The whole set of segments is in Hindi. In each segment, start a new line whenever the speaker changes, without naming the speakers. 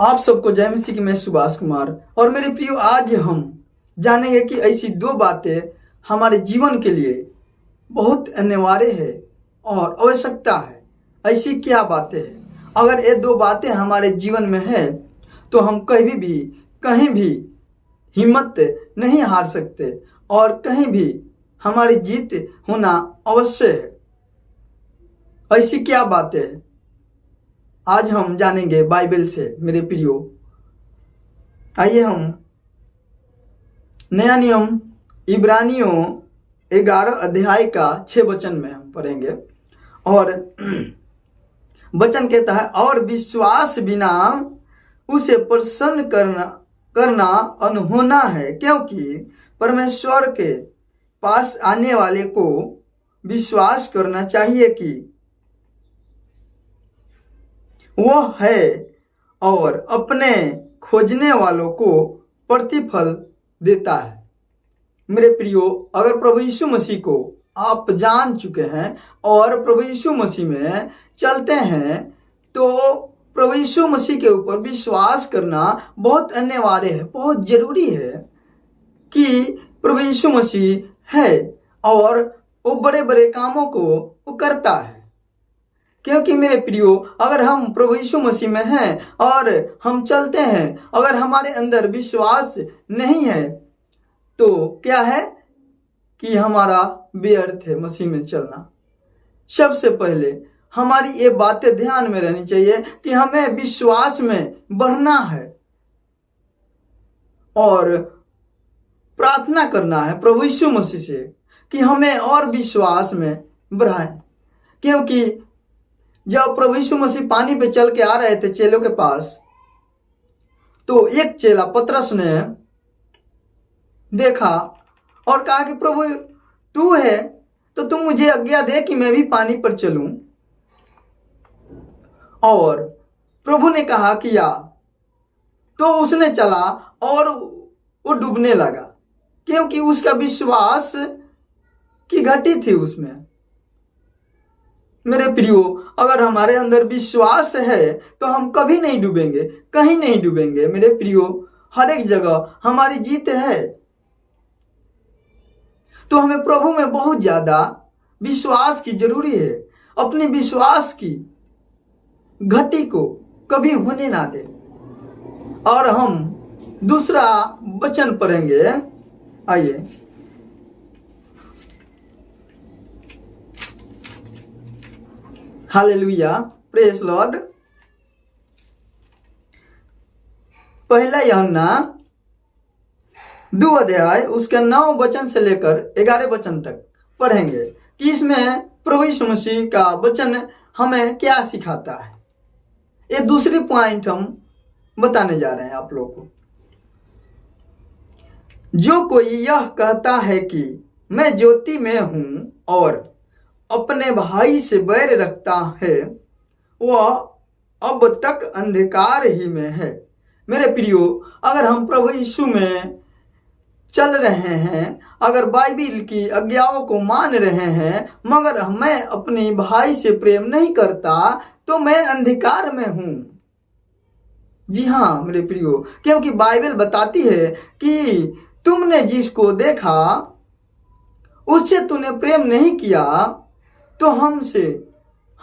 आप सबको जय मसीह की। मैं सुभाष कुमार और मेरे प्रियो, आज हम जानेंगे कि ऐसी दो बातें हमारे जीवन के लिए बहुत अनिवार्य है और आवश्यकता है। ऐसी क्या बातें हैं? अगर ये दो बातें हमारे जीवन में है तो हम कहीं भी हिम्मत नहीं हार सकते और कहीं भी हमारी जीत होना अवश्य है। ऐसी क्या बातें हैं? आज हम जानेंगे बाइबल से मेरे प्रियो। आइए हम नया नियम इब्रानियों 11 अध्याय का 6 वचन में हम पढ़ेंगे और वचन कहता है, और विश्वास बिना उसे प्रसन्न करना अनहोना है, क्योंकि परमेश्वर के पास आने वाले को विश्वास करना चाहिए कि वह है और अपने खोजने वालों को प्रतिफल देता है। मेरे प्रियो, अगर प्रभु यीशु मसीह को आप जान चुके हैं और प्रभु यीशु मसीह में चलते हैं तो प्रभु यीशु मसीह के ऊपर विश्वास करना बहुत अनिवार्य है, बहुत जरूरी है कि प्रभु यीशु मसीह है और वो बड़े बड़े कामों को वो करता है। क्योंकि मेरे प्रियो, अगर हम प्रभु यीशु मसीह में हैं और हम चलते हैं, अगर हमारे अंदर विश्वास नहीं है तो क्या है कि हमारा व्यर्थ है मसीह में चलना। सबसे पहले हमारी ये बातें ध्यान में रहनी चाहिए कि हमें विश्वास में बढ़ना है और प्रार्थना करना है प्रभु यीशु मसीह से कि हमें और विश्वास में बढ़ाएं। क्योंकि जब प्रभु यीशु मसीह पानी पे चल के आ रहे थे चेलों के पास, तो एक चेला पतरस ने देखा और कहा कि प्रभु तू है तो तुम मुझे आज्ञा दे कि मैं भी पानी पर चलूं। और प्रभु ने कहा कि या, तो उसने चला और वो डूबने लगा, क्योंकि उसका विश्वास की घटी थी उसमें। मेरे प्रियो, अगर हमारे अंदर विश्वास है तो हम कभी नहीं डूबेंगे, कहीं नहीं डूबेंगे। मेरे प्रियो, हर एक जगह हमारी जीत है। तो हमें प्रभु में बहुत ज्यादा विश्वास की जरूरी है। अपने विश्वास की घटी को कभी होने ना दे। और हम दूसरा वचन पढ़ेंगे। आइए, हालेलुया, प्रेज लॉर्ड। पहला यूहन्ना 2 अध्याय उसके 9 वचन से लेकर 11 वचन तक पढ़ेंगे कि इसमें प्रभु यीशु मसीह का वचन हमें क्या सिखाता है। ये दूसरी पॉइंट हम बताने जा रहे हैं आप लोगों को। जो कोई यह कहता है कि मैं ज्योति में हूं और अपने भाई से बैर रखता है, वह अब तक अंधकार ही में है। मेरे प्रियो, अगर हम प्रभु यीशु में चल रहे हैं, अगर बाइबिल की आज्ञाओं को मान रहे हैं, मगर मैं अपने भाई से प्रेम नहीं करता तो मैं अंधकार में हूं। जी हाँ मेरे प्रियो, क्योंकि बाइबल बताती है कि तुमने जिसको देखा उससे तूने प्रेम नहीं किया तो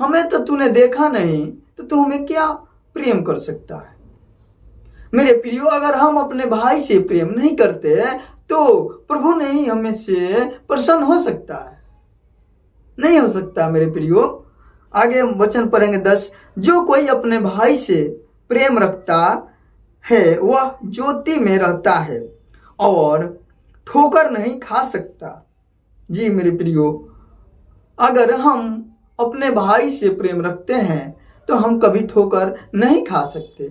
हमें तो तूने देखा नहीं तो तू हमें क्या प्रेम कर सकता है। मेरे प्रियो, अगर हम अपने भाई से प्रेम नहीं करते तो प्रभु नहीं हमें से प्रसन्न हो सकता है, नहीं हो सकता। मेरे प्रियो, आगे हम वचन पढ़ेंगे 10। जो कोई अपने भाई से प्रेम रखता है वह ज्योति में रहता है और ठोकर नहीं खा सकता। जी मेरे प्रियो, अगर हम अपने भाई से प्रेम रखते हैं तो हम कभी ठोकर नहीं खा सकते।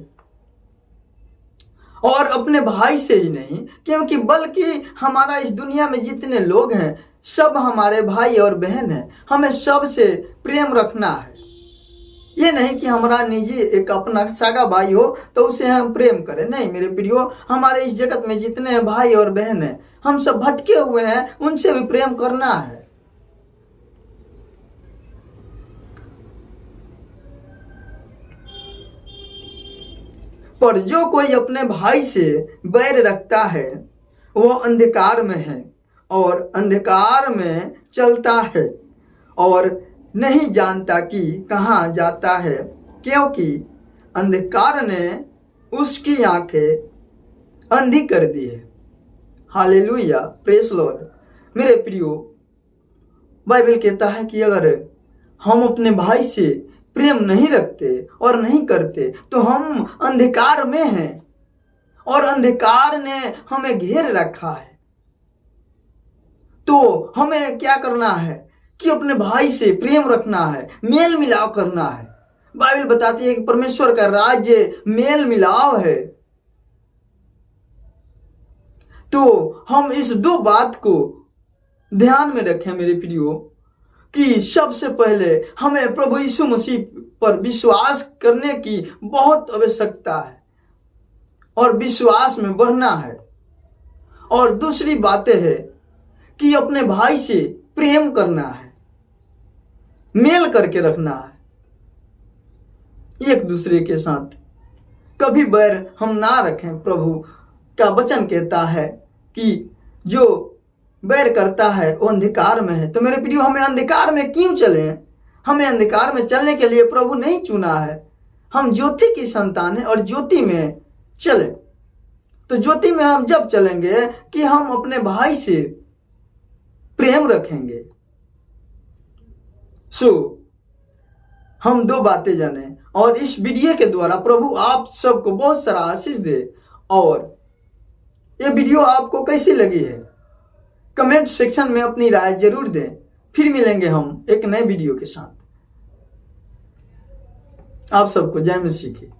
और अपने भाई से ही नहीं, क्योंकि बल्कि हमारा इस दुनिया में जितने लोग हैं सब हमारे भाई और बहन हैं। हमें सबसे प्रेम रखना है। ये नहीं कि हमारा निजी एक अपना सगा भाई हो तो उसे हम प्रेम करें। नहीं मेरे प्रियो, हमारे इस जगत में जितने भाई और बहन हैं हम सब भटके हुए हैं, उनसे भी प्रेम करना है। पर जो कोई अपने भाई से बैर रखता है वह अंधकार में है और अंधकार में चलता है और नहीं जानता कि कहाँ जाता है, क्योंकि अंधकार ने उसकी आंखें अंधी कर दी है। Hallelujah, praise Lord. मेरे प्रियो, बाइबल कहता है कि अगर हम अपने भाई से प्रेम नहीं रखते और नहीं करते तो हम अंधकार में हैं और अंधकार ने हमें घेर रखा है। तो हमें क्या करना है कि अपने भाई से प्रेम रखना है, मेल मिलाप करना है। बाइबल बताती है कि परमेश्वर का राज्य मेल मिलाप है। तो हम इस दो बात को ध्यान में रखें मेरे प्रियो कि सबसे पहले हमें प्रभु यीशु मसीह पर विश्वास करने की बहुत आवश्यकता है और विश्वास में बढ़ना है। और दूसरी बातें है कि अपने भाई से प्रेम करना है, मेल करके रखना है एक दूसरे के साथ, कभी बैर हम ना रखें। प्रभु का वचन कहता है कि जो बैर करता है वो अंधकार में है। तो मेरे प्रियो, हमें अंधकार में क्यों चले? हमें अंधकार में चलने के लिए प्रभु नहीं चुना है। हम ज्योति की संतान हैं और ज्योति में चले। तो ज्योति में हम जब चलेंगे कि हम अपने भाई से प्रेम रखेंगे। हम दो बातें जाने और इस वीडियो के द्वारा प्रभु आप सबको बहुत सारा आशीष दे। और ये वीडियो आपको कैसी लगी है कमेंट सेक्शन में अपनी राय जरूर दें। फिर मिलेंगे हम एक नए वीडियो के साथ। आप सबको जय मसीह की।